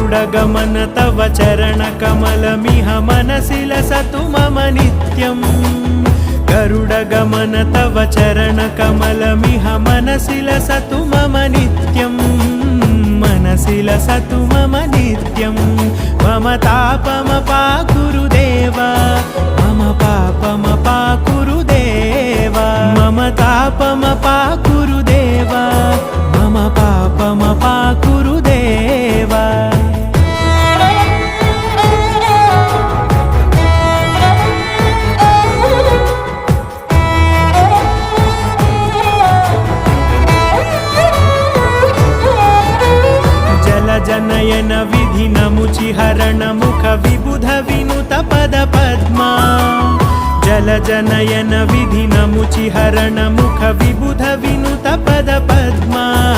गरुडगमन तव चरणकमलमिह मनसि लसतु मम नित्यम् गरुडगमन तव चरणकमलमिह मनसि लसतु मम नित्यम् मनसि लसतु मम नित्यम् मम तापमपाकुरुदेव मम पापमपाकुरुदेव मम तापमपाकुरुदेव मम पापमपाकुरुदेव जनयन विधिनमुचिहरण मुख विबुध विनुत पद पद्मा जल जनयन विधिनमुचिहरण मुख विबुध विनुत पद पद्मा